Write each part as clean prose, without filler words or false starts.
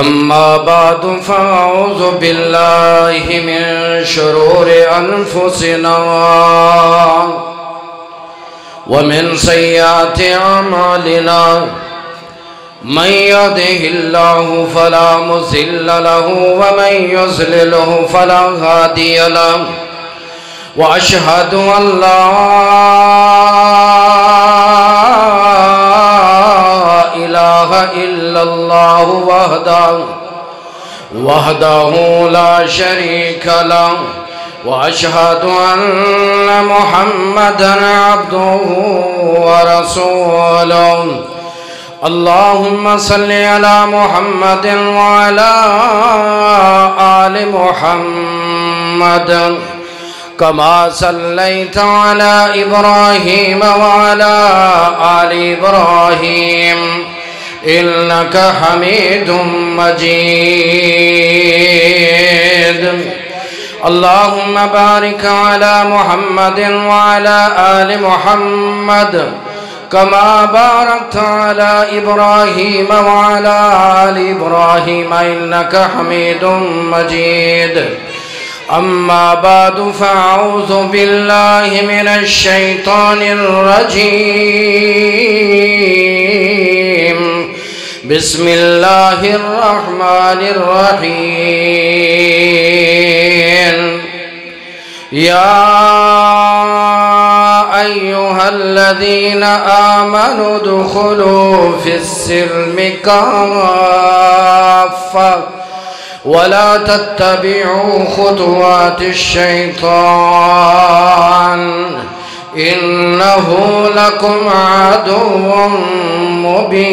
अम्मा बादु फ़अऊज़ु बिल्लाहि मिन शुरूरि अनफुसिना व मिन सय्यिआति अमालिना मन यहदिहिल्लाहु फला मुज़िल्ल लहु व मन युज़्लिल्हु फला हादिय लहु व अशहदु अल्ला इलाहा इल्लल्लाहु वहदहु ला शरीका लहु व अशहदु अन्न मुहम्मदन अब्दुहु व रसूलुहु। अल्लाहुम्मा सल्लि अला मुहम्मदिन व अला आलि मुहम्मद कमा सल्लैता अला इब्राहीम व अला आलि इब्राहीम इन्नका हमीदुम मजीद। अल्लाहुम्मा बारिक अला मुहम्मदिन व अला आलि मुहम्मद कमा बारकता अला इब्राहीम व अला आलि इब्राहीम इन्नका हमीदुम मजीद। अम्मा बादु फ़अऊज़ु बिल्लाहि मिनश शैतानिर रजीम। बिस्मिल्लाहिर रहमानिर रहीम। या अय्युहल्लज़ीना आमनु दुख़ुलू फ़िस्सिल्मि काफ़्फ़ा वला तत्तबिउ खुतुवातिश्शैतान इन्नहु लकुम अदुव्वुम मुबीन।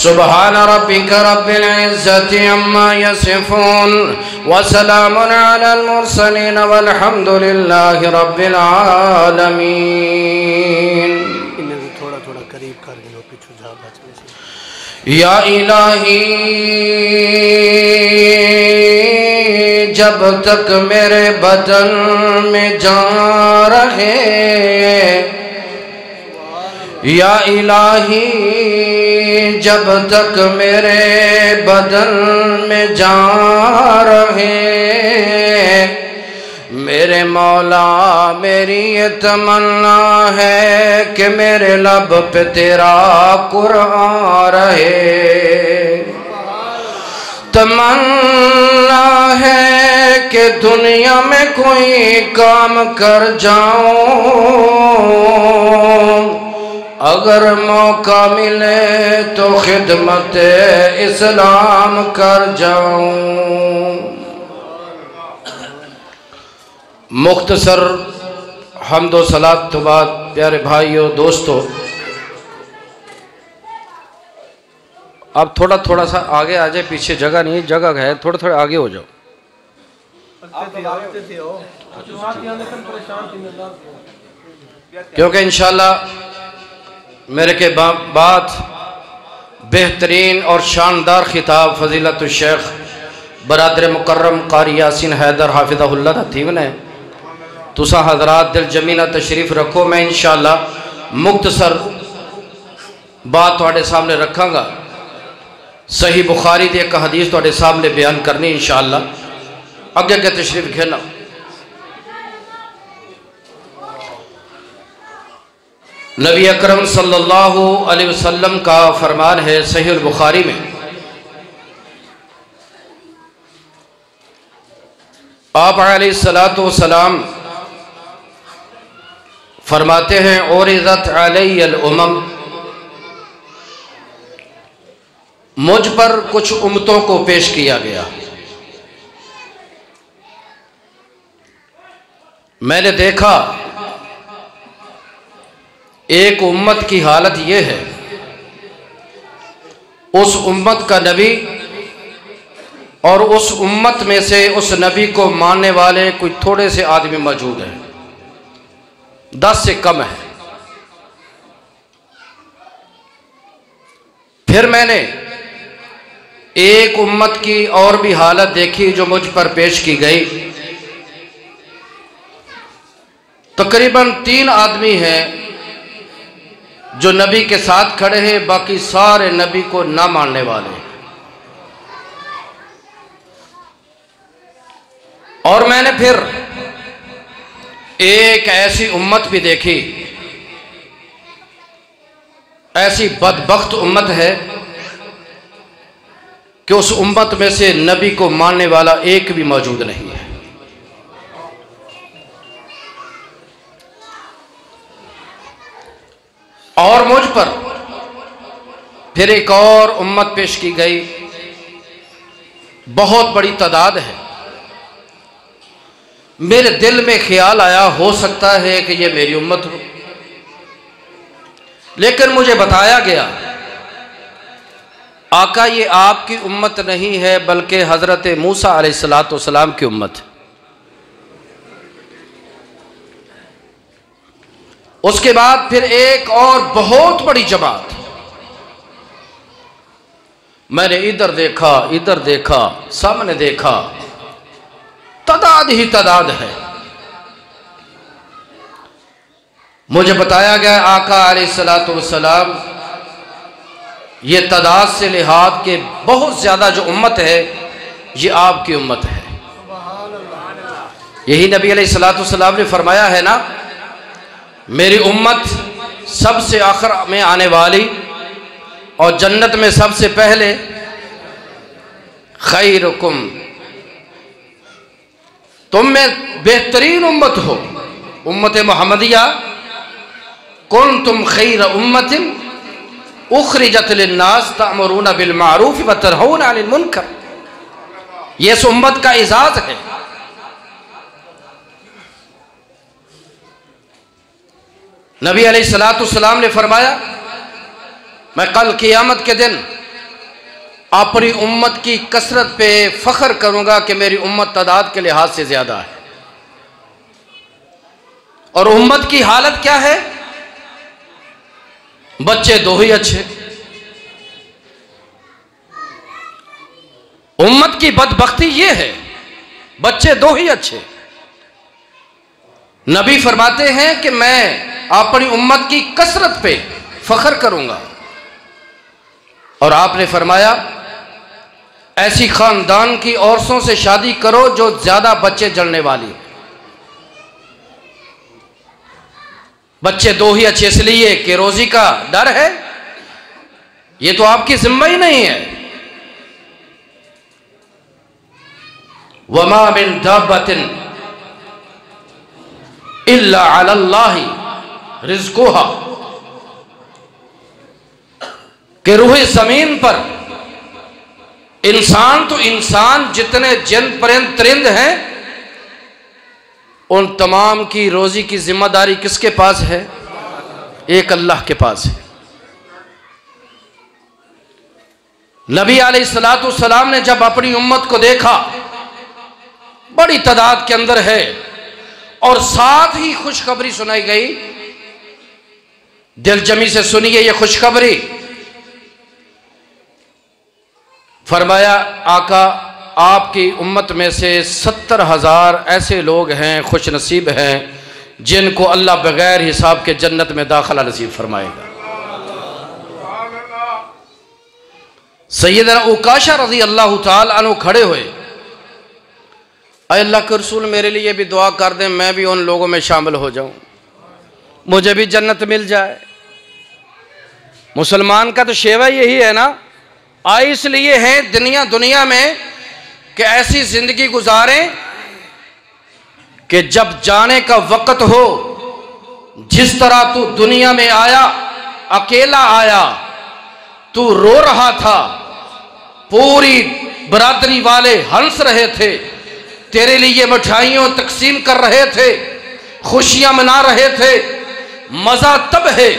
सुब्हान रब्बिका रब्बिल इज़्ज़ति अम्मा यसिफून व सलामुन अलल मुरसलीन वल्हम्दुलिल्लाहि रब्बिल आलमीन। थोड़ा थोड़ा करीब कर लो पीछे ज़्यादा। या इलाही जब तक मेरे बदन में जान रहे, या इलाही जब तक मेरे बदन में जान रहे, मेरे मौला मेरी ये तमन्ना है कि मेरे लब पे तेरा कुरान रहे। तमन्ना है कि दुनिया में कोई काम कर जाऊं, अगर मौका मिले तो खिदमत इस्लाम कर जाऊं। मुख्तसर हम्दो सलात तो बाद प्यारे भाइयों दोस्तों, अब थोड़ा थोड़ा सा आगे आ जाए, पीछे जगह नहीं, जगह है, थोड़ा थोड़ा आगे हो जाओ। क्योंकि इंशाल्लाह मेरे के बाद बेहतरीन और शानदार खिताब फजीलतुल शेख बरादर मुकर्रम कारी यासीन हैदर हाफिज़हुल्लाह हतीम ने तुसा हजरात दिल जमीना तशरीफ रखो। मैं इंशाअल्लाह मुख्तसर बात तुहाडे सामने रखांगा। सही बुखारी दी एक हदीस तुहाडे सामने बयान करनी इंशाअल्लाह। अगे के तशरीफ घेना। नबी अकरम सल्लल्लाहु अलैहि वसल्लम का फरमान है सही बुखारी में, आप अलैहिस्सलातु वस्सलाम फरमाते हैं, और इज़्ज़त अलैयल उमम, मुझ पर कुछ उम्मतों को पेश किया गया। मैंने देखा एक उम्मत की हालत यह है, उस उम्मत का नबी और उस उम्मत में से उस नबी को मानने वाले कोई थोड़े से आदमी मौजूद हैं, 10 से कम है। फिर मैंने एक उम्मत की और भी हालत देखी जो मुझ पर पेश की गई। तकरीबन 3 आदमी हैं जो नबी के साथ खड़े हैं, बाकी सारे नबी को ना मानने वाले हैं। और मैंने फिर एक ऐसी उम्मत भी देखी, ऐसी बदबख्त उम्मत है कि उस उम्मत में से नबी को मानने वाला एक भी मौजूद नहीं है। और मुझ पर फिर एक और उम्मत पेश की गई, बहुत बड़ी तादाद है। मेरे दिल में ख्याल आया हो सकता है कि ये मेरी उम्मत हो, लेकिन मुझे बताया गया आका ये आपकी उम्मत नहीं है बल्कि हजरत मूसा अलैहिस्सलाम की उम्मत है। उसके बाद फिर एक और बहुत बड़ी जमात, मैंने इधर देखा, सामने देखा, तादाद ही तादाद है। मुझे बताया गया आका अलैहिस्सलाम ये तादाद से लिहाज के बहुत ज्यादा जो उम्मत है ये आपकी उम्मत है। यही नबी अलैहिस्सलाम ने फरमाया है ना, मेरी उम्मत सबसे आखिर में आने वाली और जन्नत में सबसे पहले। खैरुकुम, तुम में बेहतरीन उम्मत हो, उम्मत मुहम्मदिया। कुंतुम खैर उम्मतिन उखरिजत लिन्नास तअमुरूना बिल मारूफ व तनहौना अनिल मुनकर। ये इस उम्मत का एजाज है। नबी अलैहिस्सलाम ने फरमाया, मैं कल क़यामत के दिन अपनी उम्मत की कसरत पे फख्र करूंगा कि मेरी उम्मत तादाद के लिहाज से ज्यादा है। और उम्मत की हालत क्या है? बच्चे दो ही अच्छे। उम्मत की बदबख्ती ये है, बच्चे दो ही अच्छे। नबी फरमाते हैं कि मैं अपनी उम्मत की कसरत पे फख्र करूंगा। और आपने फरमाया ऐसी खानदान की औरतों से शादी करो जो ज्यादा बच्चे जलने वाली। बच्चे दो ही अच्छे इसलिए कि रोजी का डर है, ये तो आपकी जिम्मा ही नहीं है। वमा मिन दाब्बतिन इल्ला अलल्लाहि रिज़्कुहा, कि रूहे जमीन पर इंसान तो इंसान, जितने जिन परिंद हैं, उन तमाम की रोजी की जिम्मेदारी किसके पास है? एक अल्लाह के पास है। नबी अलैहिस्सलाम ने जब अपनी उम्मत को देखा, बड़ी तादाद के अंदर है, और साथ ही खुशखबरी सुनाई गई। दिलजमी से सुनिए ये खुशखबरी। फरमाया आका आपकी उम्मत में से 70,000 ऐसे लोग हैं, खुश नसीब हैं, जिनको अल्लाह बगैर हिसाब के जन्नत में दाखिला नसीब फरमाएगा। सैयदना उकाशा रज़ी अल्लाह ताला अन्हु खड़े हुए, अल्लाह के रसूल मेरे लिए भी दुआ कर दें, मैं भी उन लोगों में शामिल हो जाऊं, मुझे भी जन्नत मिल जाए। मुसलमान का तो शेवा यही है ना, आए इसलिए हैं दुनिया में कि ऐसी जिंदगी गुजारें कि जब जाने का वक्त हो, जिस तरह तू दुनिया में आया, अकेला आया, तू रो रहा था, पूरी बरादरी वाले हंस रहे थे, तेरे लिए मिठाइयों तकसीम कर रहे थे, खुशियां मना रहे थे। मजा तब है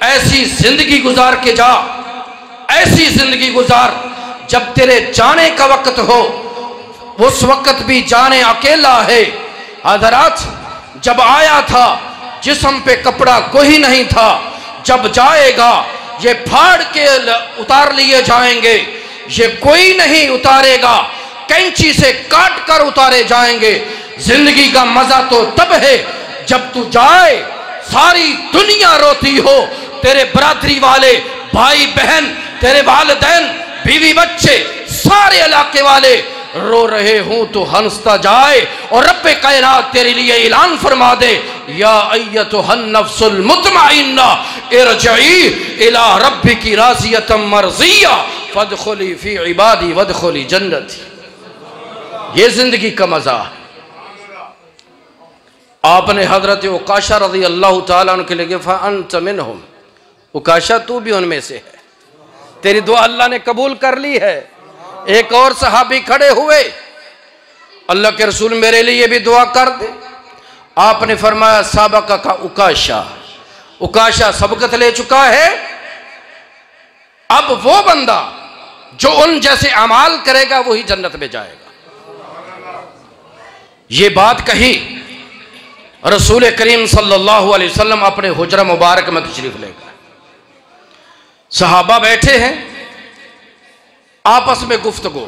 ऐसी जिंदगी गुजार के जा, ऐसी जिंदगी गुजार जब तेरे जाने का वक्त हो। उस वक्त भी जाने अकेला है। हज़रात जब आया था जिस्म पे कपड़ा कोई नहीं था, जब जाएगा ये फाड़ के उतार लिए जाएंगे, ये कोई नहीं उतारेगा, कैंची से काट कर उतारे जाएंगे। जिंदगी का मजा तो तब है जब तू जाए, सारी दुनिया रोती हो, तेरे बरादरी वाले, भाई बहन, तेरे वालिदैन, बीवी बच्चे, सारे इलाके वाले रो रहे हूं तो हंसता जाए और रब्बे कायनात तेरे लिए ऐलान फरमा दे, या अय्यतुहन नफ्सुल मुतमइन्ना इरजई इला रब्बिकी राज़ियतम मर्ज़िया फदखुली फी इबादी वदखुली जन्नती। ये जिंदगी का मजा। आपने हजरत उकाशा रज़ी अल्लाह तआला अन्हु के लिए फ़अन्त मिनहुम, उकाशा तू भी उनमें से है, तेरी दुआ अल्लाह ने कबूल कर ली है। एक और सहाबी खड़े हुए, अल्लाह के रसूल मेरे लिए भी दुआ कर दे। आपने फरमाया साबका का उकाशा, उकाशा सबकत ले चुका है, अब वो बंदा जो उन जैसे अमाल करेगा वही जन्नत में जाएगा। ये बात कही रसूल करीम सल्लल्लाहु अलैहि वसल्लम अपने हुजरा मुबारक में तशरीफ लेकर, सहाबा बैठे हैं, आपस में गुफ्तगू,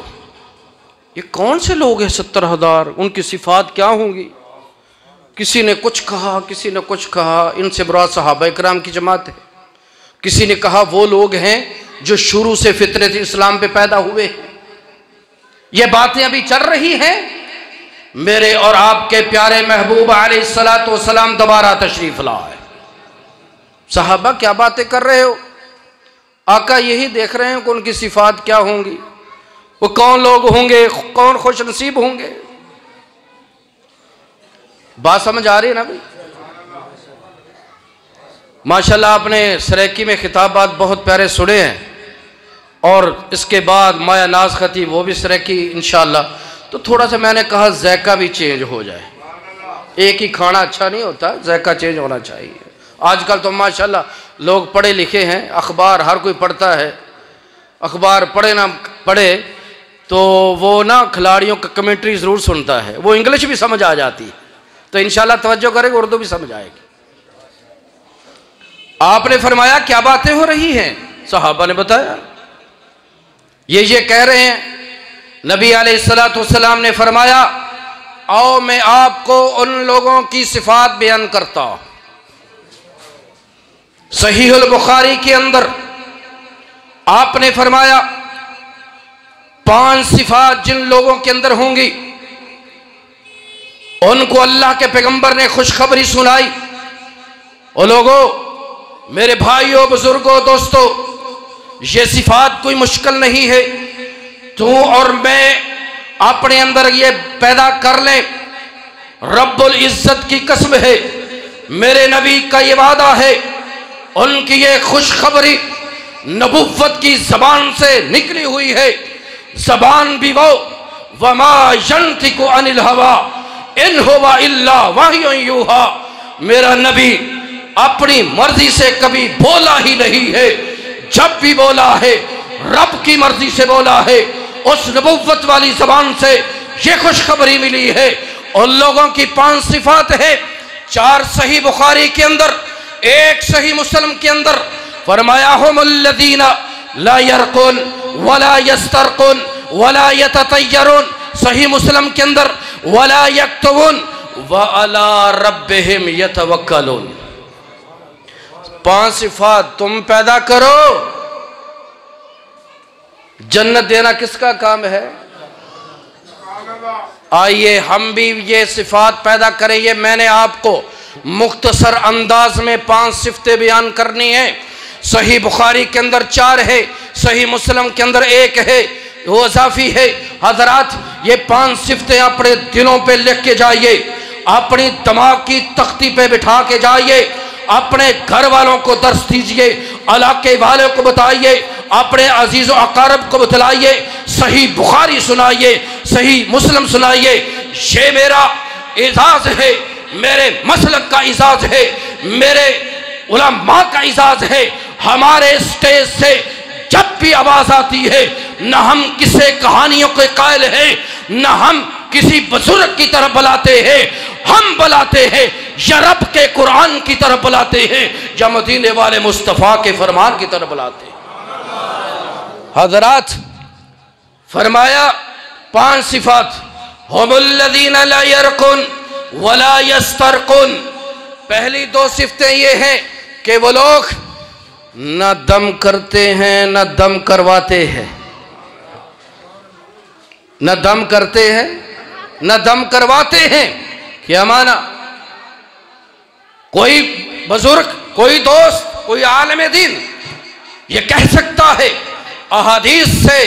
ये कौन से लोग हैं 70,000, उनकी सिफात क्या होंगी। किसी ने कुछ कहा, किसी ने कुछ कहा, इनसे बुरा सहाबा इकराम की जमात है। किसी ने कहा वो लोग हैं जो शुरू से फितरत इस्लाम पे पैदा हुए। ये बातें अभी चल रही हैं। मेरे और आपके प्यारे महबूब अलैहिस्सलातु वस्सलाम दोबारा तशरीफ लाए। सहाबा क्या बातें कर रहे हो? आका यही देख रहे हैं कि उनकी सिफात क्या होंगी, वो कौन लोग होंगे, कौन खुश नसीब होंगे। बात समझ आ रही है ना भाई? माशाल्लाह आपने सरेकी में खिताबात बहुत प्यारे सुने हैं, और इसके बाद माया नाज खतीब वो भी सरेकी इंशाअल्लाह। तो थोड़ा सा मैंने कहा ज़ायका भी चेंज हो जाए, एक ही खाना अच्छा नहीं होता, ज़ायका चेंज होना चाहिए। आजकल तो माशाल्लाह लोग पढ़े लिखे हैं, अखबार हर कोई पढ़ता है, अखबार पढ़े ना पढ़े तो वो ना खिलाड़ियों का कमेंट्री ज़रूर सुनता है, वो इंग्लिश भी समझ आ जाती है, तो इंशाल्लाह तवज्जो करेगा उर्दू भी समझ आएगी। आपने फरमाया क्या बातें हो रही हैं? सहाबा ने बताया ये कह रहे हैं। नबी अलैहिस्सलातु वस्सलाम ने फरमाया आओ मैं आपको उन लोगों की सिफात बयान करता हूं। सहीहुल बुखारी के अंदर आपने फरमाया 5 सिफात जिन लोगों के अंदर होंगी उनको अल्लाह के पैगंबर ने खुशखबरी सुनाई। ओ लोगों, मेरे भाइयों, बुजुर्गों, दोस्तों, ये सिफात कोई मुश्किल नहीं है। तू और मैं अपने अंदर ये पैदा कर ले। रब्बुल इज्जत की कसम है, मेरे नबी का ये वादा है, उनकी ये खुशखबरी नबुव्वत की जबान से निकली हुई है। जबान भी वो वमा यंतिकु अनिल हवा इन हुवा इल्ला वह्युन यूहा, मेरा नबी अपनी मर्जी से कभी बोला ही नहीं है। जब भी बोला है रब की मर्जी से बोला है। उस नबुव्वत वाली जबान से ये खुशखबरी मिली है। उन लोगों की 5 सिफात है, 4 सही बुखारी के अंदर, 1 सही मुस्लिम के अंदर। फरमाया हुमुल्लज़ीना ला यरकुन वला यस्तरकुन वला यततय्यरुन, सही मुस्लिम के अंदर वला यक्तुबुन व अला रब्बिहिम यतवक्कलुन। 5 सिफात तुम पैदा करो, जन्नत देना किसका काम है? आइए हम भी ये सिफात पैदा करें। ये मैंने आपको मुख्तसर अंदाज में 5 सिफतें बयान करनी है। सही बुखारी के अंदर 4 है, सही मुस्लिम के अंदर 1 है, वो इजाफी है। हजरात ये 5 सिफतें अपने दिलों पे लिख के जाइए, अपनी दिमाग की तख्ती पे बिठा के जाइए, अपने घर वालों को दर्श दीजिए, इलाके वालों को बताइए, अपने अजीज व अकारब को बतलाइए, सही बुखारी सुनाइए, सही मुस्लिम सुनाइए। ये मेरा एजाज है, मेरे मसलक का एजाज है, मेरे उलमा का एजाज है। हमारे स्टेज से जब भी आवाज आती है, न हम किसी कहानियों के कायल हैं, न हम किसी बुजुर्ग की तरफ बुलाते हैं, हम बुलाते हैं या रब के कुरान की तरफ बुलाते हैं, या मदीने वाले मुस्तफ़ा के फरमान की तरफ बुलाते हैं। हजरात फरमाया 5 सिफात, हुमुल्लज़ीना ला यरकुन वला यस्तरकुन। पहली 2 सिफतें ये हैं कि वो लोग न दम करते हैं न दम करवाते हैं, न दम करते हैं न दम करवाते हैं। क्या माना? कोई बुजुर्ग, कोई दोस्त, कोई आलिम दीन ये कह सकता है अहादीस से,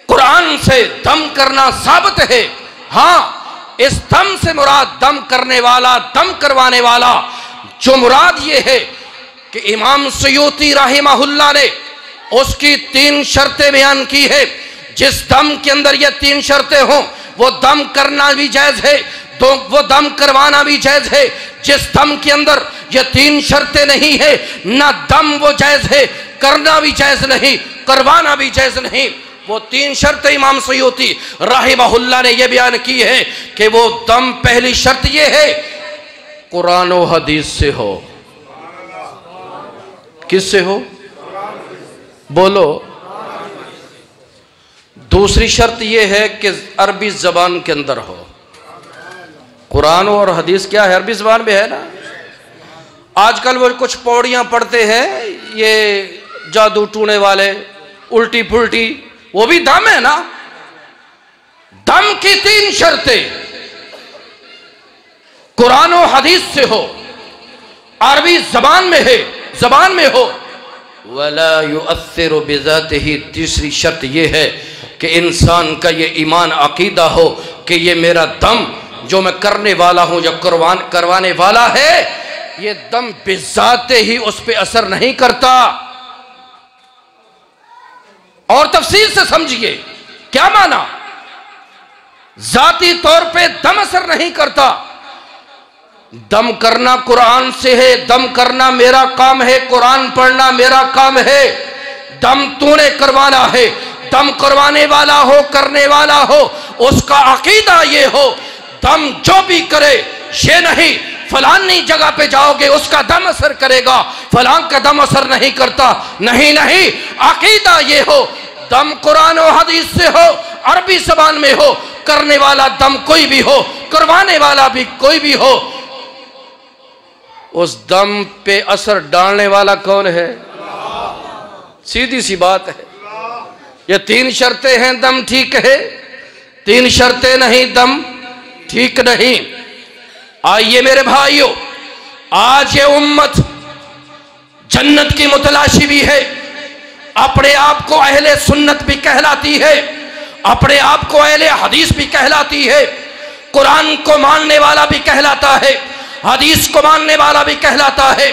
कुरान से दम करना साबित है। हाँ, इस दम से मुराद दम करने वाला, दम करवाने वाला, जो मुराद ये है कि इमाम सयूती रहमहुल्लाह ने उसकी 3 शर्तें बयान की है। जिस दम के अंदर ये 3 शर्तें हों वो दम करना भी जायज है, तो वो दम करवाना भी जायज है। जिस दम के अंदर ये 3 शर्तें नहीं है, ना दम वो जायज है, करना भी जायज नहीं, करवाना भी जायज नहीं। वो 3 शर्तें इमाम सयूती रहमहुल्लाह ने ये बयान की है कि वो दम, पहली शर्त ये है कुरान और हदीस से हो। किससे हो? बोलो। दूसरी शर्त यह है कि अरबी जबान के अंदर हो। कुरान और हदीस क्या है? अरबी जबान में है ना। आजकल वो कुछ पौड़ियां पढ़ते हैं ये जादू टूने वाले, उल्टी पुल्टी, वो भी दम है ना। दम की 3 शर्तें कुरान और हदीस से हो, अरबी जबान में है, जबान में हो। वला युअस्सिरु बिज़ातिही, तीसरी शर्त यह है कि इंसान का ये ईमान अकीदा हो कि ये मेरा दम जो मैं करने वाला हूं, जो करवाने वाला है, ये दम बिज़ाते ही उस पर असर नहीं करता। और तफसील से समझिए क्या माना। जाती तौर पे दम असर नहीं करता। दम करना कुरान से है, दम करना मेरा काम है, कुरान पढ़ना मेरा काम है। दम तूने करवाना है, दम करवाने वाला हो, करने वाला हो, उसका अकीदा ये हो दम जो भी करे ये नहीं फलानी जगह पे जाओगे उसका दम असर करेगा, फलां का दम असर नहीं करता। नहीं नहीं, अकीदा ये हो दम कुरान और हदीस से हो, अरबी ज़बान में हो, करने वाला दम कोई भी हो, करवाने वाला भी कोई भी हो, उस दम पे असर डालने वाला कौन है? सीधी सी बात है। ये 3 शर्तें हैं, दम ठीक है। 3 शर्तें नहीं, दम ठीक नहीं। आइए मेरे भाइयों, आज ये उम्मत जन्नत की मुतलाशी भी है, अपने आप को अहले सुन्नत भी कहलाती है, अपने आप को अहले हदीस भी कहलाती है, कुरान को मानने वाला भी कहलाता है, हदीस को मानने वाला भी कहलाता है।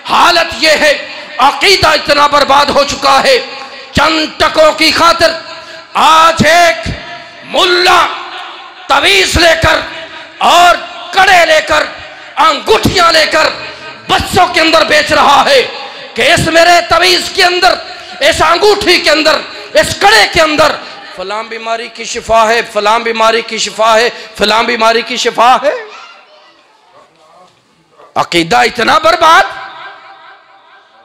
हालत यह है अकीदा इतना बर्बाद हो चुका है, चंद टकों की खातिर आज एक मुल्ला तवीज लेकर और कड़े लेकर, अंगूठियां लेकर बच्चों के अंदर बेच रहा है कि इस मेरे तवीज के अंदर, इस अंगूठी के अंदर, इस कड़े के अंदर फलां बीमारी की शिफा है, फलां बीमारी की शिफा है, फलां बीमारी की शिफा है। अकीदा इतना बर्बाद,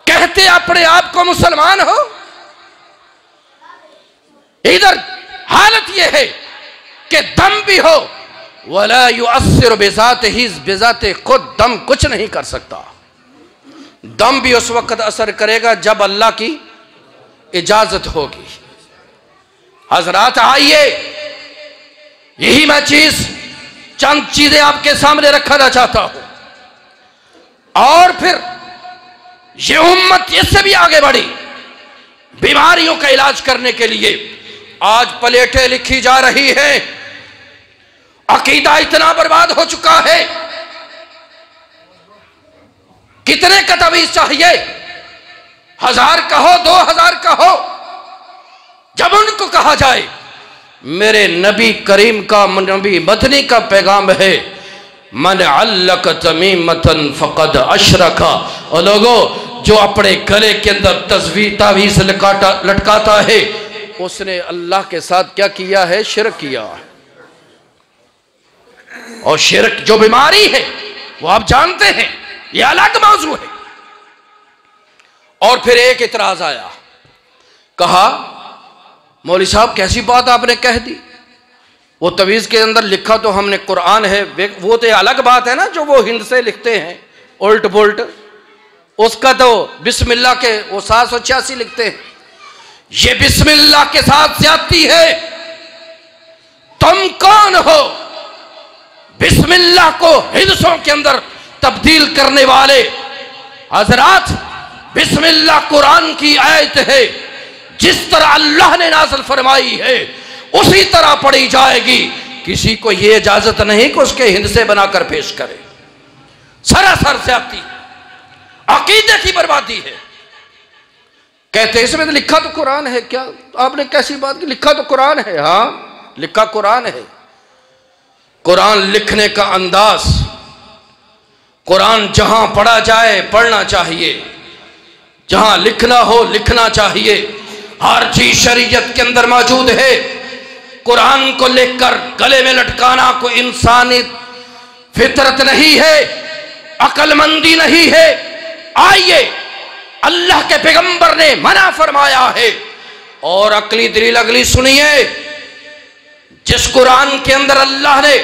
कहते अपने आप को मुसलमान हो। इधर हालत यह है कि दम भी हो, वला युअस्सिरु बिज़ातिही, बिज़ाते खुद दम कुछ नहीं कर सकता। दम भी उस वक्त असर करेगा जब अल्लाह की इजाजत होगी। हजरात आइए, यही मैं चंद चीजें आपके सामने रखना चाहता हूं और फिर ये उम्मत इससे भी आगे बढ़ी। बीमारियों का इलाज करने के लिए आज प्लेटें लिखी जा रही हैं। अकीदा इतना बर्बाद हो चुका है, कितने का तवीज चाहिए? 1000 का हो, 2000 का हो। जब उनको कहा जाए मेरे नबी करीम का, नबी मदनी का पैगाम है, मन अल्लक तमीमतन फकद अशरका, और लोगों जो अपने गले के अंदर तावीज़ लटकाता है उसने अल्लाह के साथ क्या किया है? शिरक किया। और शिरक जो बीमारी है वो आप जानते हैं, ये अलग मौजू है। और फिर एक इतराज आया, कहा मौलवी साहब कैसी बात आपने कह दी, वो तवीज़ के अंदर लिखा तो हमने कुरान है, वो तो अलग बात है ना जो वो हिंद से लिखते हैं उल्ट पुल्ट। उसका तो बिस्मिल्लाह के वो 786 लिखते हैं, ये बिस्मिल्लाह के साथ ज्यादती है। तुम कौन हो बिस्मिल्लाह को हिदसों के अंदर तब्दील करने वाले? हजरात, बिस्मिल्लाह कुरान की आयत है, जिस तरह अल्लाह ने नाज़िल फरमाई है उसी तरह पढ़ी जाएगी। किसी को यह इजाजत नहीं कि उसके हिंदसे बनाकर पेश करे। सरासर ज्यादती, अकीदे की बर्बादी है। कहते हैं इसमें तो लिखा तो कुरान है। क्या आपने कैसी बात की? लिखा तो कुरान है। हाँ, लिखा कुरान है। कुरान लिखने का अंदाज, कुरान जहां पढ़ा जाए पढ़ना चाहिए, जहां लिखना हो लिखना चाहिए। हर चीज शरीयत के अंदर मौजूद है। कुरान को लेकर गले में लटकाना कोई इंसानी फितरत नहीं है, अकलमंदी नहीं है। आइए, अल्लाह के पैगंबर ने मना फरमाया है और अकली दलील अगली सुनिए। जिस कुरान के अंदर अल्लाह ने,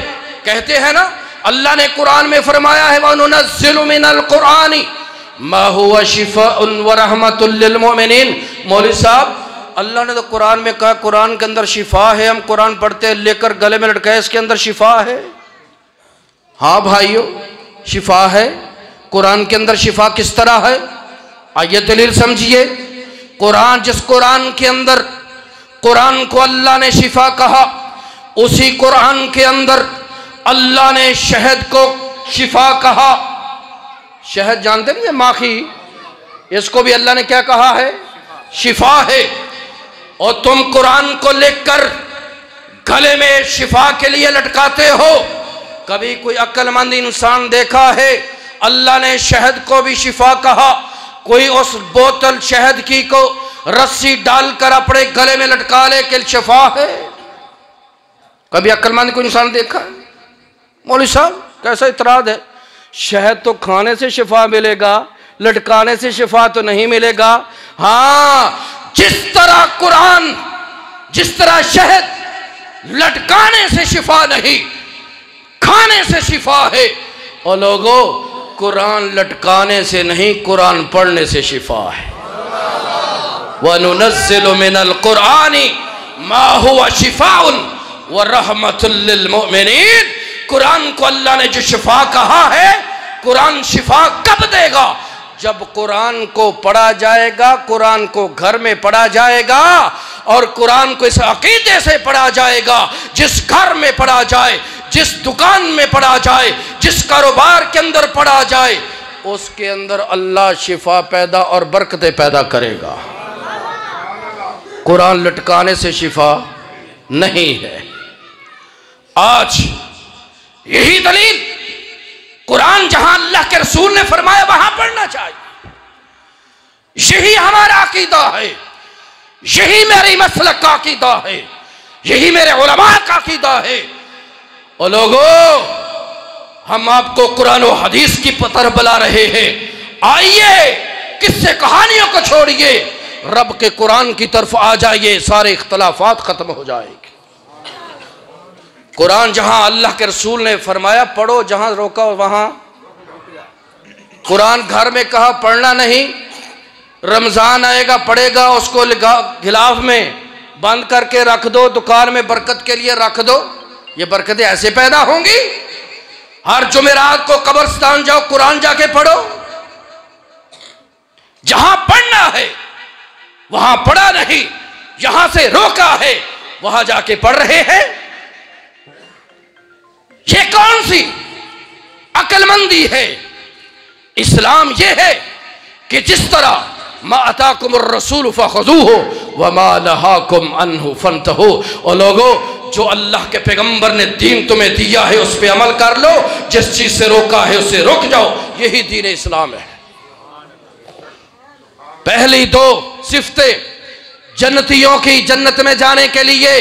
कहते हैं ना, अल्लाह ने कुरान में फरमाया है वनुनज़्ज़िलु मिनल कुरानी मा हुवा शिफ़ाउन व रहमतुल लिल मोमिनीन। मौलवी साहब, अल्लाह ने तो कुरान में कहा कुरान के अंदर शिफा है, हम कुरान पढ़ते हैं लेकर गले में लटकाए, इसके अंदर शिफा है। हाँ भाइयों, शिफा है। कुरान के अंदर शिफा किस तरह है? आइए दलील समझिए। कुरान, जिस कुरान के अंदर कुरान को अल्लाह ने शिफा कहा, उसी कुरान के अंदर अल्लाह ने शहद को शिफा कहा। शहद जानते नहीं है, माखी, इसको भी अल्लाह ने क्या कहा है? शिफा है। और तुम कुरान को लेकर गले में शिफा के लिए लटकाते हो। कभी कोई अक्लमंद इंसान देखा है अल्लाह ने शहद को भी शिफा कहा? कोई उस बोतल शहद की को रस्सी डालकर अपने गले में लटका ले कि शिफा है? कभी अक्लमंद कोई इंसान देखा है? मौलवी साहब, कैसा इतराज है? शहद तो खाने से शिफा मिलेगा, लटकाने से शिफा तो नहीं मिलेगा। हाँ, जिस तरह कुरान, जिस तरह शहद लटकाने से शिफा नहीं, खाने से शिफा है। और लोगों, कुरान लटकाने से नहीं, कुरान पढ़ने से शिफा है। वनुनज़्ज़िलु मिनल कुरानी मा हुवा शिफाउन व रहमतुल लिल मोमिनीन। कुरान को अल्लाह ने जो शिफा कहा है, कुरान शिफा कब देगा? जब कुरान को पढ़ा जाएगा, कुरान को घर में पढ़ा जाएगा और कुरान को इस अकीदे से पढ़ा जाएगा। जिस घर में पढ़ा जाए, जिस दुकान में पढ़ा जाए, जिस कारोबार के अंदर पढ़ा जाए, उसके अंदर अल्लाह शिफा पैदा और बरकतें पैदा करेगा। कुरान लटकाने से शिफा नहीं है। आज यही दलील, कुरान जहां अल्लाह के रसूल ने फरमाया वहां पढ़ना चाहिए। यही हमारा अकीदा है, यही मेरी मसलक का अकीदा है, यही मेरे उलमा का अकीदा है। और लोगों, हम आपको कुरान और हदीस की तरफ बुला रहे हैं। आइए, किस्से कहानियों को छोड़िए, रब के कुरान की तरफ आ जाइए, सारे इख्तलाफात खत्म हो जाएंगे। कुरान जहां अल्लाह के रसूल ने फरमाया पढ़ो, जहां रोका वहां। कुरान घर में कहा पढ़ना नहीं, रमजान आएगा पढ़ेगा, उसको गिलाफ में बंद करके रख दो, दुकान में बरकत के लिए रख दो। ये बरकतें ऐसे पैदा होंगी? हर जुमेरात को कब्रिस्तान जाओ, कुरान जाके पढ़ो। जहां पढ़ना है वहां पढ़ा नहीं, यहां से रोका है वहां जाके पढ़ रहे हैं। ये कौन सी अक्लमंदी है? इस्लाम ये है कि जिस तरह मा अताकुमुर रसूल फखुज़ूहु व मा नहाकुम अन्हु फंतहू। और लोगों, जो अल्लाह के पैगंबर ने दीन तुम्हें दिया है उस पर अमल कर लो, जिस चीज से रोका है उससे रुक जाओ। यही दीन इस्लाम है। पहली दो सिफतें जन्नतियों की, जन्नत में जाने के लिए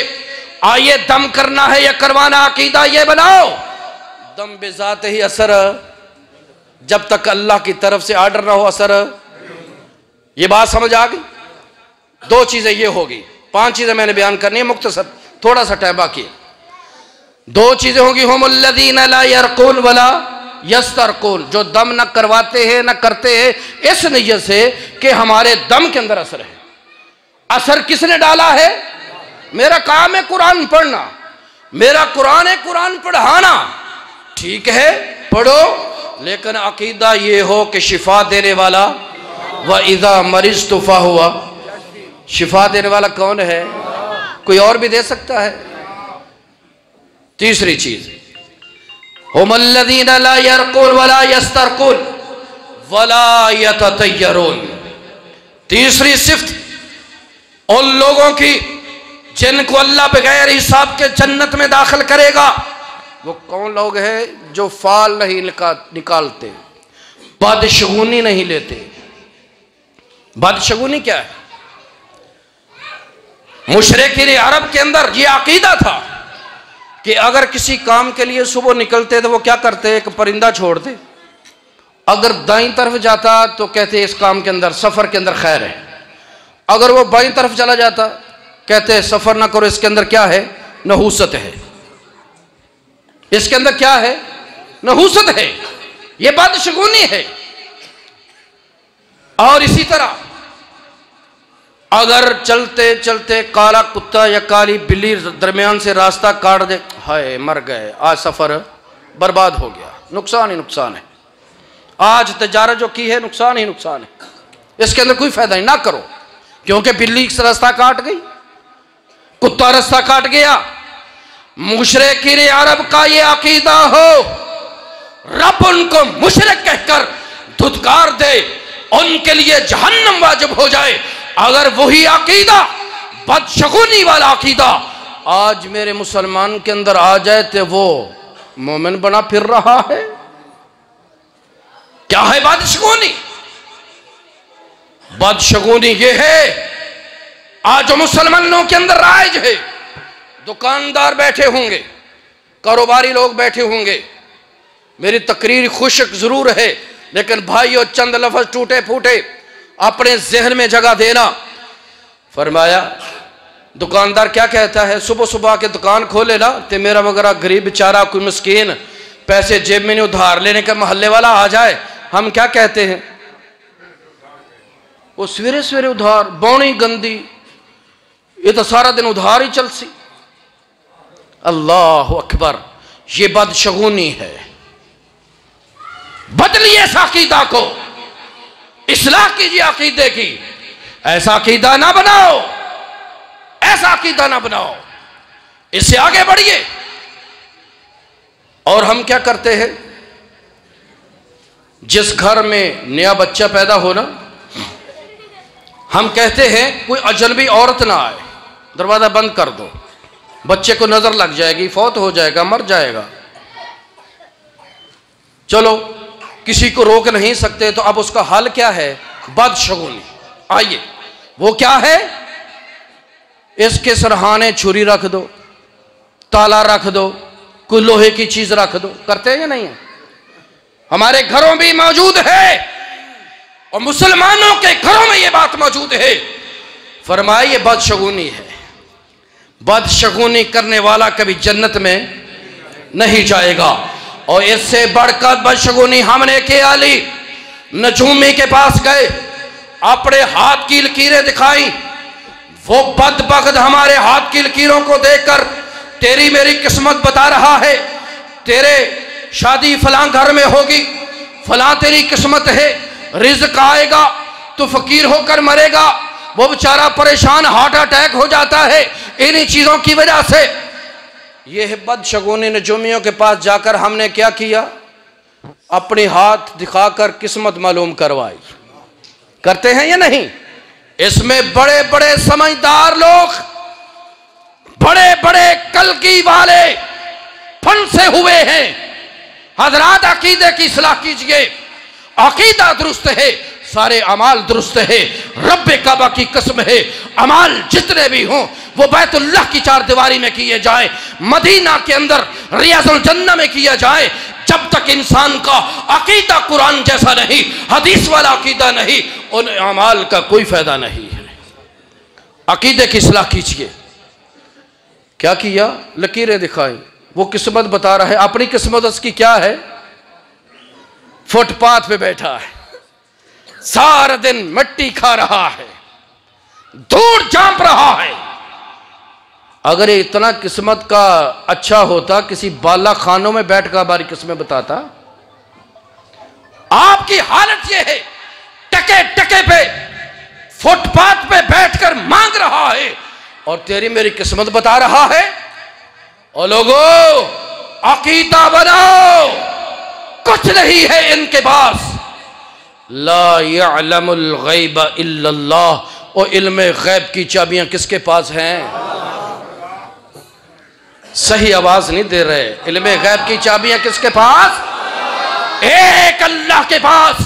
आइए दम करना है या करवाना, अकीदा ये बनाओ। दम बेजात ही असर, जब तक अल्लाह की तरफ से आर्डर ना हो असर। ये बात समझ आ गई? दो चीजें ये होगी, पांच चीजें मैंने बयान करनी है मुख्तसर, थोड़ा सा टाइम बाकी है। दो चीजें होंगी, हुमुल्लज़ीना ला यरक़ून वला यस्तरकुन, जो दम न करवाते हैं न करते हैं इस नीयत से कि हमारे दम के अंदर असर है। असर किसने डाला है? मेरा काम है कुरान पढ़ना, मेरा कुरान है कुरान पढ़ाना, ठीक है पढ़ो, लेकिन अकीदा ये हो कि शिफा देने वाला व इज़ा मरीज़ तुफा हुआ, शिफा देने वाला कौन है? कोई और भी दे सकता है? तीसरी चीज, हुमुल्लज़ीना ला यरक़ून वला यस्तरक़ून वला यततय्यरून, तीसरी सिफ्त उन लोगों की जिनको अल्लाह बगैर हिसाब के जन्नत में दाखिल करेगा। वो कौन लोग हैं? जो फाल नहीं निकालते, बदशगुनी नहीं लेते। बदशगुनी क्या है? मुशरिकीन अरब के अंदर ये अकीदा था कि अगर किसी काम के लिए सुबह निकलते तो वो क्या करते? एक परिंदा छोड़ते, अगर दाईं तरफ जाता तो कहते इस काम के अंदर, सफर के अंदर खैर है। अगर वो बाईं तरफ चला जाता कहते सफर ना करो, इसके अंदर क्या है? नहूसत है, इसके अंदर क्या है? नहूसत है, ये बदशगुनी है। और इसी तरह अगर चलते चलते काला कुत्ता या काली बिल्ली दरमियान से रास्ता काट दे, हाय मर गए, आज सफर बर्बाद हो गया, नुकसान ही नुकसान है, आज तजारत जो की है नुकसान ही नुकसान है, इसके अंदर कोई फायदा नहीं, ना करो। क्योंकि बिल्ली रास्ता काट गई, कुत्ता रास्ता काट गया। मुशरिकीन अरब का ये अकीदा हो, रब उनको मुशरिक कहकर धुतकार दे, उनके लिए जहन्नम वाजिब हो जाए। अगर वही अकीदा, बदशगुनी वाला अकीदा आज मेरे मुसलमान के अंदर आ जाए तो वो मोमिन बना फिर रहा है। क्या है बदशगुनी? बदशगुनी ये है आज मुसलमानों के अंदर राइज है। दुकानदार बैठे होंगे, कारोबारी लोग बैठे होंगे, मेरी तकरीर खुशक जरूर है, लेकिन भाइयों चंद लफ्ज टूटे फूटे अपने जहन में जगह देना। फरमाया दुकानदार क्या कहता है? सुबह सुबह के दुकान खोले ना तो मेरा वगैरह गरीब बेचारा कोई मिस्कीन पैसे जेब में नहीं उधार लेने का मोहल्ले वाला आ जाए, हम क्या कहते हैं? वो सवेरे सवेरे उधार, बौनी गंदी, ये तो सारा दिन उधार ही चल सी। अल्लाह अकबर, ये बदशगुनी है। बदलिए इस अकीदा को, इस्लाह कीजिए अकीदे की। ऐसा अकीदा ना बनाओ, ऐसा अकीदा ना बनाओ, इससे आगे बढ़िए। और हम क्या करते हैं? जिस घर में नया बच्चा पैदा हो ना, हम कहते हैं कोई अजनबी औरत ना आए, दरवाजा बंद कर दो, बच्चे को नजर लग जाएगी, फौत हो जाएगा, मर जाएगा। चलो किसी को रोक नहीं सकते, तो अब उसका हल क्या है? बदशगुनी। आइए, वो क्या है? इसके सरहाने छुरी रख दो, ताला रख दो, कोई लोहे की चीज रख दो। करते हैं या नहीं है? हमारे घरों भी मौजूद है और मुसलमानों के घरों में ये बात मौजूद है। फरमाइए ये बदशगुनी है। बदशगुनी करने वाला कभी जन्नत में नहीं जाएगा। और इससे बढ़कर बदशगुनी हमने किया, अली नजूमी के पास गए, अपने हाथ की लकीरें दिखाई। वो बदबख्त हमारे हाथ की लकीरों को देखकर तेरी मेरी किस्मत बता रहा है, तेरे शादी फलां घर में होगी, फलां तेरी किस्मत है, रिज़्क आएगा तो फकीर होकर मरेगा। वो बेचारा परेशान, हार्ट अटैक हो जाता है इन्हीं चीजों की वजह से। यह बदशगुनी नजूमियों के पास जाकर हमने क्या किया? अपने हाथ दिखाकर किस्मत मालूम करवाई। करते हैं या नहीं? इसमें बड़े बड़े समझदार लोग, बड़े बड़े कलगी वाले फंसे हुए हैं। हजरात अकीदे की इस्लाह कीजिए, अकीदा दुरुस्त है, सारे अमाल दुरुस्त है। रब्बे काबा की कसम है, अमाल जितने भी हों वो बैतुल्लाह की चार दीवारी में किए जाए, मदीना के अंदर रियाजुल जन्नह में किया जाए। जब तक इंसान का अकीदा कुरान जैसा नहीं, हदीस वाला अकीदा नहीं, उन अमाल का कोई फायदा नहीं है। अकीदे की इस्लाह कीजिए। क्या किया? लकीरें दिखाई, वो किस्मत बता रहा है। अपनी किस्मत उसकी क्या है? फुटपाथ पे बैठा है, सारा दिन मिट्टी खा रहा है, धूड़ चांप रहा है। अगर ये इतना किस्मत का अच्छा होता, किसी बाला खानों में बैठकर हमारी किस्मत बताता। आपकी हालत ये है, टके टके पे फुटपाथ पे बैठकर मांग रहा है और तेरी मेरी किस्मत बता रहा है। और लोगों, अकीदा बनाओ, कुछ नहीं है इनके पास। ला यअलमुल गैब इल्लल्लाह। और इल्मे गैब की चाबियां किसके पास हैं? सही आवाज नहीं दे रहे। इल्मे गैब की चाबियां किसके पास? एक अल्लाह के पास।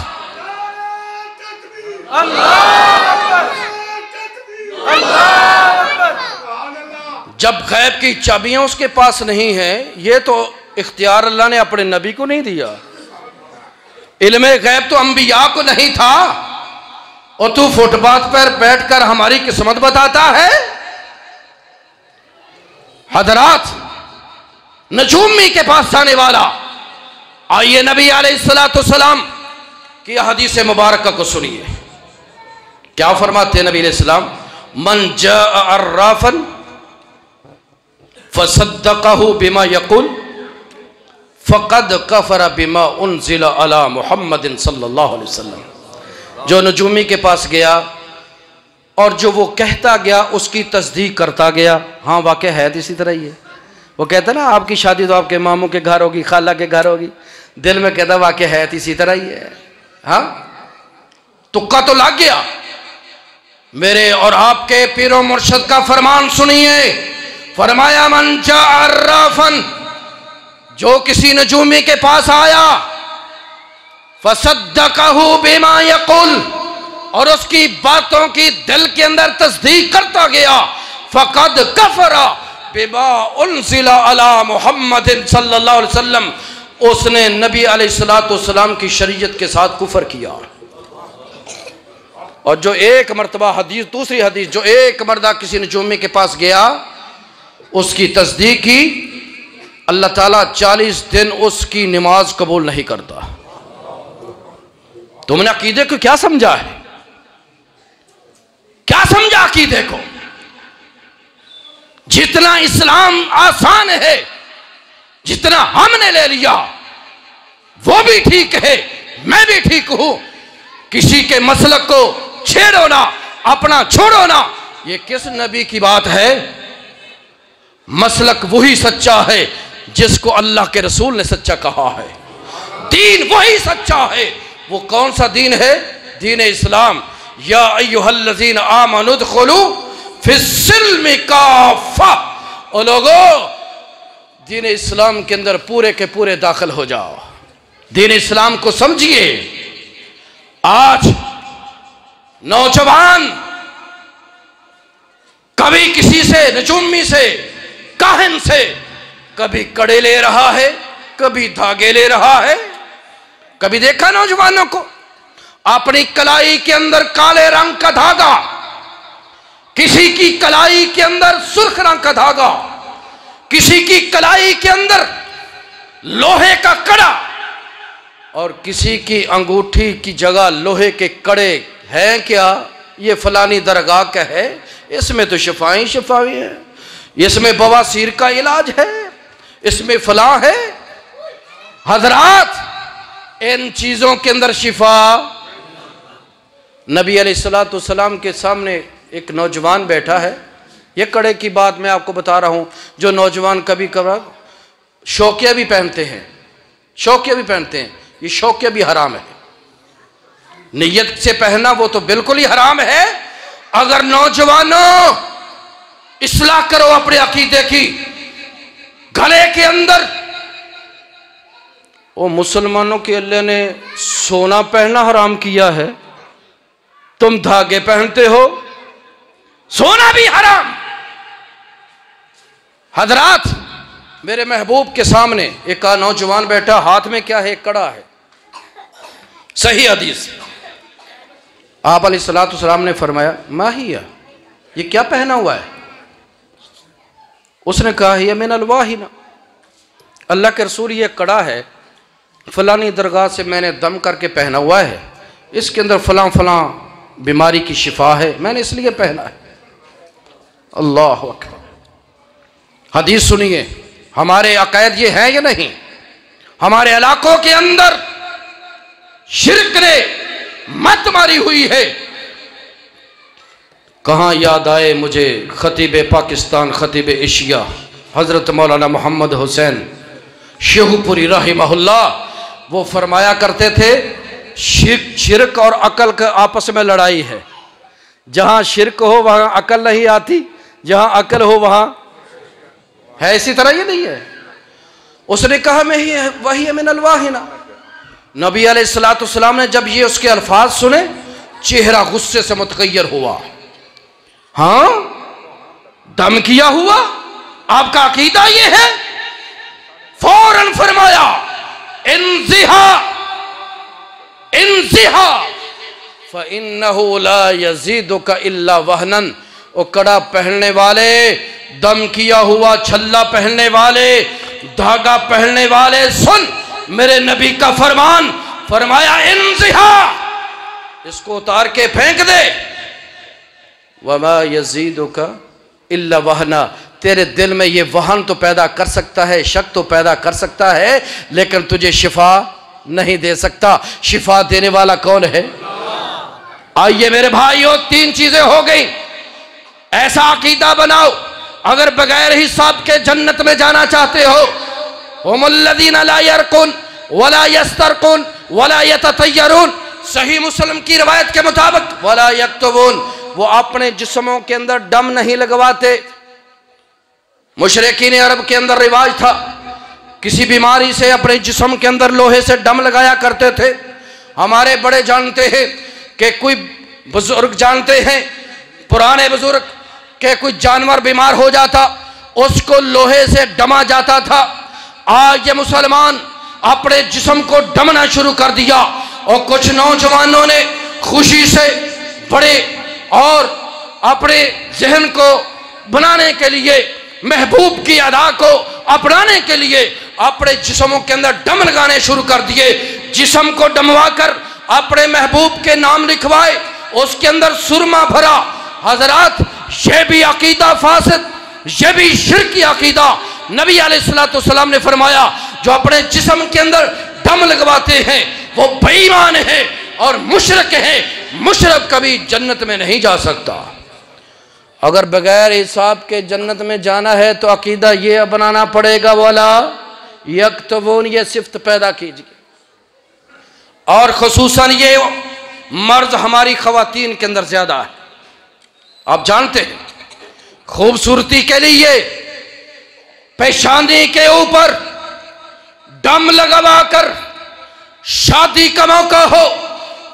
जब गैब की चाबियां उसके पास नहीं है, ये तो इख्तियार अल्लाह ने अपने नबी को नहीं दिया। इल्मे गैब तो अंबिया को नहीं था, और तू फुटपाथ पर बैठकर हमारी किस्मत बताता है। हजरात, नजूमी के पास जाने वाला, आइए नबी अलैहिस्सलाम की हदीस मुबारक को सुनिए। क्या फरमाते हैं नबी अलैहिस्सलाम? मन जाअ अर्राफन फसद्दक़हु बिमा यक़ुल फ़क़द कफ़र बिमा उन्ज़िला अला मुहम्मदिन सल्लल्लाहु अलैहि वसल्लम। जो नजूमी के पास गया और जो वो कहता गया उसकी तस्दीक करता गया। हाँ, वाक़ई है तो इसी तरह ही है। वो कहता ना, आपकी शादी तो आपके मामू के घर होगी, खाला के घर होगी, दिल में कहता वाक़ई है तो इसी तरह ही है। हाँ, तुक्का तो लग गया। मेरे और आपके पीरो मुर्शद का फरमान सुनिए। फरमाया मन जाअ अर्राफन, जो किसी नजूमी के पास आया, फसद्दक़हु बिमा यक़ुल, और उसकी बातों की दिल के अंदर तस्दीक करता गया, फ़क़द कफ़रा बिमा उन्ज़िला अला मुहम्मदिन सल्लल्लाहु अलैहि वसल्लम, उसने नबी अलैहिस्सलाम की शरीयत के साथ कुफर किया। और जो एक मरतबा हदीस, दूसरी हदीस, जो एक मर्दा किसी नजूमी के पास गया, उसकी तस्दीक की, अल्लाह ताला 40 दिन उसकी नमाज कबूल नहीं करता। तुमने अकीदे को क्या समझा है? क्या समझा अकीदे को? जितना इस्लाम आसान है, जितना हमने ले लिया वो भी ठीक है, मैं भी ठीक हूं। किसी के मसलक को छेड़ो ना, अपना छोड़ो ना। ये किस नबी की बात है? मसलक वही सच्चा है जिसको अल्लाह के रसूल ने सच्चा कहा है। दीन वही सच्चा है। वो कौन सा दीन है? दीन इस्लाम। या अय्युहल्लज़ीना आमनु उदखुलू फिस्सिल्मि काफ़ा। ओ लोगों, दीन इस्लाम के अंदर पूरे के पूरे दाखिल हो जाओ। दीन इस्लाम को समझिए। आज नौजवान कभी किसी से, नजूमी से, काहिन से, कभी कड़े ले रहा है, कभी धागे ले रहा है। कभी देखा नौजवानों को अपनी कलाई के अंदर काले रंग का धागा, किसी की कलाई के अंदर सुर्ख रंग का धागा, किसी की कलाई के अंदर लोहे का कड़ा, और किसी की अंगूठी की जगह लोहे के कड़े हैं। क्या ये फलानी दरगाह का है, इसमें तो शिफाई शिफाई है, इसमें बवासीर का इलाज है, इसमें फला है। हजरात, इन चीजों के अंदर शिफा। नबी अलैहिस्सलाम के सामने एक नौजवान बैठा है। ये कड़े की बात मैं आपको बता रहा हूं। जो नौजवान कभी कभार शौकिया भी पहनते हैं, शौकिया भी पहनते हैं, ये शौकिया भी हराम है। नियत से पहनना वो तो बिल्कुल ही हराम है। अगर नौजवानों इस्लाह करो अपने अकीदे की। गले के अंदर वो मुसलमानों के अल्लाह ने सोना पहनना हराम किया है, तुम धागे पहनते हो, सोना भी हराम। हजरात, मेरे महबूब के सामने एक नौजवान बैठा, हाथ में क्या है? कड़ा है। सही हदीस। आप अलैहिस्सलाम ने फरमाया, माहिया, ये क्या पहना हुआ है? उसने कहा, ये मिनल वाहिना, अल्लाह के रसूल, ये कड़ा है फलानी दरगाह से मैंने दम करके पहना हुआ है, इसके अंदर फलां फलां बीमारी की शिफा है, मैंने इसलिए पहना है। अल्लाह अकबर। हदीस सुनिए, हमारे अकायद ये हैं या नहीं? हमारे इलाकों के अंदर शिर्क ने मत मारी हुई है। कहाँ याद आए मुझे खतीब पाकिस्तान, खतीब एशिया हज़रत मौलाना मोहम्मद हुसैन शेहुपुरी रहमहुल्लाह, वो फरमाया करते थे शिर्क और अकल का आपस में लड़ाई है। जहाँ शिर्क हो वहाँ अकल नहीं आती, जहाँ अकल हो वहाँ है। इसी तरह ये नहीं है। उसने कहा मैं ही वही है मिनल वाहिना। नबी अलैहिस्सलाम ने जब ये उसके अल्फाज सुने, चेहरा गुस्से से मुतगय्यर हुआ। हाँ, दम किया हुआ, आपका अकीदा ये है? फौरन फरमाया इंज़िहा इंज़िहा फ़इन्नहु ला यज़ीदुका इल्ला वहनन। ओ कड़ा पहनने वाले, दम किया हुआ छल्ला पहनने वाले, धागा पहनने वाले, सुन मेरे नबी का फरमान। फरमाया इंज़िहा, इसको उतार के फेंक दे। वमा यज़ीदुका इल्ला वहना, तेरे दिल में ये वहन तो पैदा कर सकता है, शक तो पैदा कर सकता है, लेकिन तुझे शिफा नहीं दे सकता। शिफा देने वाला कौन है? आइए मेरे भाइयों, तीन चीजें हो गई। ऐसा अकीदा बनाओ, अगर बगैर हिसाब के जन्नत में जाना चाहते हो। हुमुल्लज़ीना ला यरकुन वला यस्तरकुन वला यततय्यरून। सही मुस्लिम की रिवायत के मुताबिक वला यक्तुबून, वो अपने जिस्मों के अंदर दम नहीं लगवाते। मुशरिकीन अरब के अंदर रिवाज था, किसी बीमारी से अपने जिस्म के अंदर लोहे से दम लगाया करते थे। हमारे बड़े जानते हैं कि कोई बुजुर्ग जानते हैं, पुराने बुजुर्ग, के कोई जानवर बीमार हो जाता, उसको लोहे से डमा जाता था। आज ये मुसलमान अपने जिस्म को डमना शुरू कर दिया, और कुछ नौजवानों ने खुशी से बड़े और अपने जहन को बनाने के लिए, महबूब की अदा को अपनाने के लिए अपने जिस्मों के अंदर दम लगाने शुरू कर दिए। जिस्म को डमवा कर अपने महबूब के नाम लिखवाए, उसके अंदर सुरमा भरा। हजरात, ये भी अकीदा फासिद, ये भी शिर्क की अकीदा। नबी अलैहिस्सलाम ने फरमाया जो अपने जिस्म के अंदर दम लगवाते हैं वो बेईमान है और मुशरिक है। मुशरिक कभी जन्नत में नहीं जा सकता। अगर बगैर हिसाब के जन्नत में जाना है तो अकीदा ये बनाना पड़ेगा, वाला यक्तबून, ये सिफ्त पैदा कीजिए। और खुसूसन ये मर्ज हमारी खवातीन के अंदर ज्यादा है। आप जानते हैं, खूबसूरती के लिए पेशानी के ऊपर दम लगवा कर शादी का मौका हो,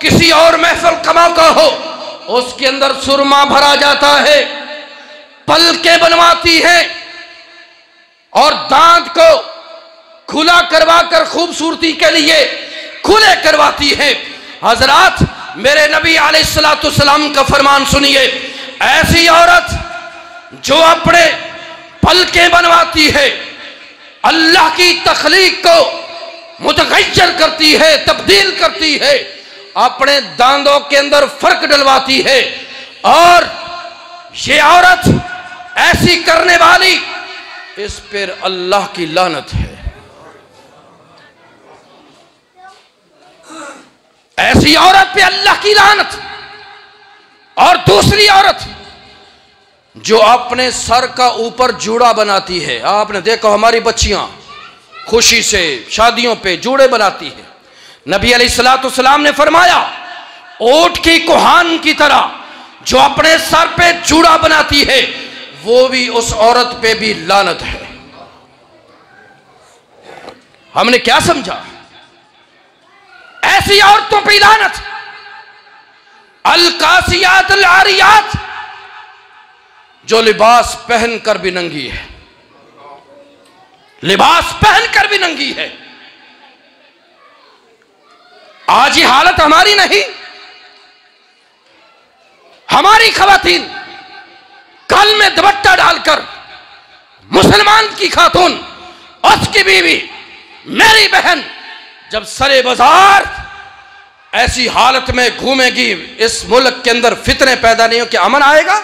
किसी और महफिल का मौका हो, उसके अंदर सुरमा भरा जाता है, पलकें बनवाती है और दांत को खुला करवा कर खूबसूरती के लिए खुले करवाती है। हजरात, मेरे नबी अलैहिस्सलाम का फरमान सुनिए, ऐसी औरत जो अपने पलकें बनवाती है, अल्लाह की तख्लीक को मुतगय्यर करती है, तब्दील करती है, अपने दांतों के अंदर फर्क डलवाती है, और ये औरत ऐसी करने वाली, इस पर अल्लाह की लानत है। ऐसी औरत पे अल्लाह की लानत। और दूसरी औरत जो अपने सर का ऊपर जूड़ा बनाती है। आपने देखा हमारी बच्चियां खुशी से शादियों पे जूड़े बनाती है। नबी अलैहिस्सलाम ने फरमाया ऊंट की कुहान की तरह जो अपने सर पे जूड़ा बनाती है, वो भी, उस औरत पे भी लानत है। हमने क्या समझा? ऐसी औरतों पे लानत। अल-कासियात अल-आरियात, जो लिबास पहनकर भी नंगी है, लिबास पहनकर भी नंगी है। आज ये हालत हमारी नहीं, हमारी खवातीन कल में दुपट्टा डालकर, मुसलमान की खातून, उसकी बीवी, मेरी बहन जब सरे बाजार ऐसी हालत में घूमेगी, इस मुल्क के अंदर फितने पैदा नहीं हो, कि अमन आएगा?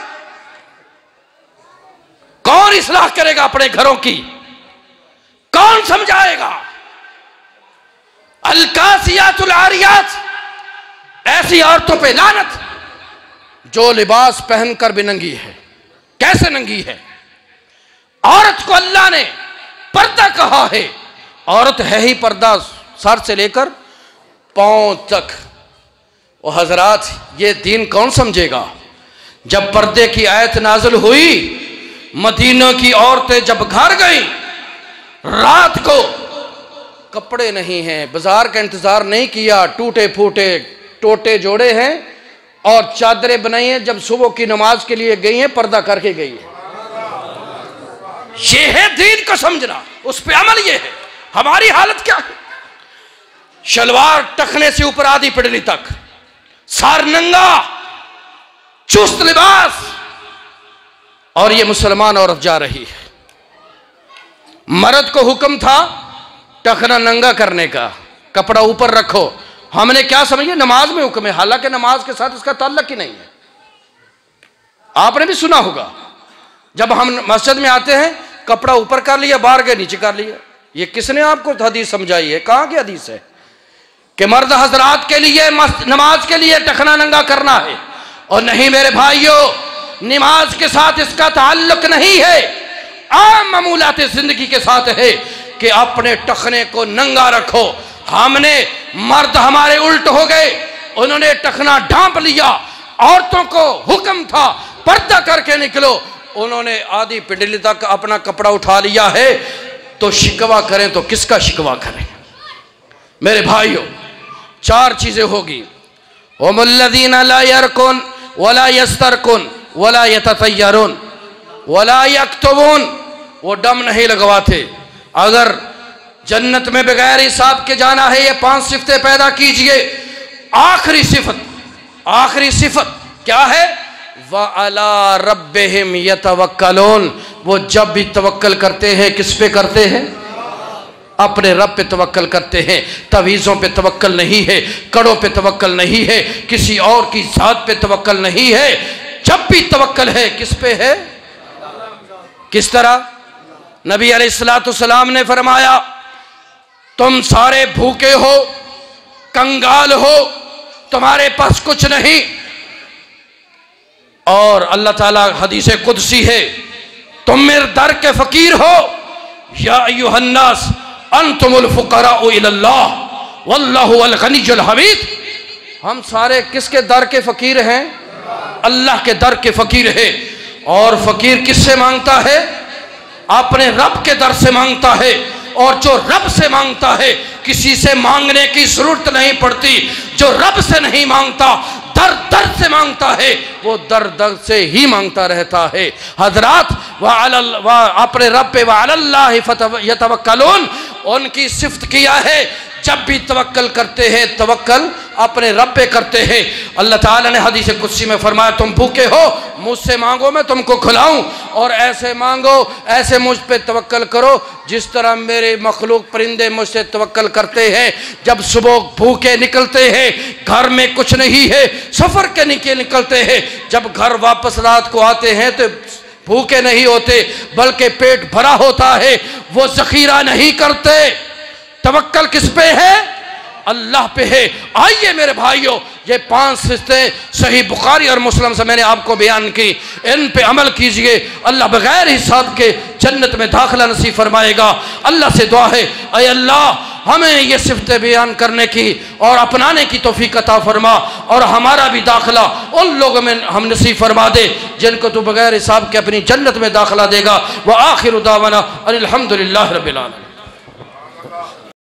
कौन इस्लाह करेगा अपने घरों की? कौन समझाएगा? अलकासियातुल आरियात, ऐसी औरतों पे लानत जो लिबास पहनकर भी नंगी है। कैसे नंगी है? औरत को अल्लाह ने पर्दा कहा है, औरत है ही पर्दा सर से लेकर पांव तक। वो हजरात, ये दीन कौन समझेगा? जब पर्दे की आयत नाज़िल हुई, मदीना की औरतें जब घर गई, रात को कपड़े नहीं हैं, बाजार का इंतजार नहीं किया, टूटे फूटे टोटे जोड़े हैं और चादरें बनाई हैं, जब सुबह की नमाज के लिए गई हैं पर्दा करके गई है। ये है दीन को समझना, उस पे अमल। ये है हमारी हालत क्या है? शलवार टखने से ऊपर आधी पिडली तक, सार नंगा, चुस्त लिबास, और ये मुसलमान औरत जा रही है। मर्द को हुक्म था टखना नंगा करने का, कपड़ा ऊपर रखो। हमने क्या समझिए नमाज में हुक्म है, हालांकि नमाज के साथ इसका ताल्लुक ही नहीं है। आपने भी सुना होगा, जब हम मस्जिद में आते हैं कपड़ा ऊपर कर लिया, बाहर के नीचे कर लिया। ये किसने आपको हदीस समझाई है? कहाँ की हदीस है कि मर्द हजरात के लिए नमाज के लिए टखना नंगा करना है? और नहीं मेरे भाइयों, नमाज के साथ इसका ताल्लुक नहीं है, आम मामूलात जिंदगी के साथ है कि अपने टखने को नंगा रखो। हमने मर्द हमारे उल्ट हो गए, उन्होंने टखना ढांप लिया। औरतों को हुक्म था पर्दा करके निकलो, उन्होंने आधी पिंडली तक अपना कपड़ा उठा लिया है। तो शिकवा करें तो किसका शिकवा करें? मेरे भाइयों, चार चीजें होगी। वमुल्लज़ीना ला यरकुन वला यस्तरकुन वला यततय्यरुन वला यक्तुबून, वो दम नहीं लगवाते। अगर जन्नत में बगैर हिसाब के जाना है, ये 5 सिफतें पैदा कीजिए। आखिरी सिफत क्या है? व अला रब्बिहिम यतवक्कलून, वो जब भी तवक्कल करते हैं, किस पे करते हैं? अपने रब पे तवक्कल करते हैं। तवीज़ों पे तवक्कल नहीं है, कड़ों पे तवक्कल नहीं है, किसी और की जात पे तवक्कल नहीं है। जब भी तवक्कल है किस पे है? किस तरह? नबी अलैहिस्सलाम ने फरमाया, तुम सारे भूखे हो, कंगाल हो, तुम्हारे पास कुछ नहीं, और अल्लाह ताला हदीस कुदसी है, तुम मेरे दर के फकीर हो। या अय्युहन्नास अंतुमुल फुकराउ इलल्लाह वल्लाहु अल गनियुल हमीद। हम सारे किसके दर के फकीर हैं? अल्लाह के दर के फकीर है। और फकीर किससे मांगता है? अपने रब के दर से मांगता है। और जो रब से मांगता है किसी से मांगने की जरूरत नहीं पड़ती। जो रब से नहीं मांगता, दर दर से मांगता है, वो दर दर से ही मांगता रहता है। हजरात, अपने रब पे वअलल्लाहि यतवक्कलून, उनकी सिफ्त किया है। जब भी तवक्कल करते हैं, तवक्कल अपने रब पे करते हैं। अल्लाह ताला ने हदीस कुदसी में फरमाया, तुम भूखे हो, मुझसे मांगो मैं तुमको खिलाऊं, और ऐसे मांगो, ऐसे मुझ पे तवक्कल करो जिस तरह मेरे मखलूक परिंदे मुझसे तवक्कल करते हैं। जब सुबह भूखे निकलते हैं, घर में कुछ नहीं है, सफर के निकलते हैं, जब घर वापस रात को आते हैं तो भूखे नहीं होते बल्कि पेट भरा होता है, वो जखीरा नहीं करते। तवक्कल किस पे है? अल्लाह पे है। आइए मेरे भाइयों, ये 5 सिफतें सही बुखारी और मुस्लिम से मैंने आपको बयान की, इन पे अमल कीजिए। अल्लाह बगैर हिसाब के जन्नत में दाखिला नसीब फरमाएगा। अल्लाह से दुआ है, ऐ अल्लाह हमें ये सिफतें बयान करने की और अपनाने की तौफीक अता फरमा, और हमारा भी दाखिला उन लोगों में हम नसीब फरमा दे जिनको तू बगैर हिसाब के अपनी जन्नत में दाखिला देगा। व आखिर दावाना अनिल हम्दुलिल्लाहि रब्बिल आलमीन।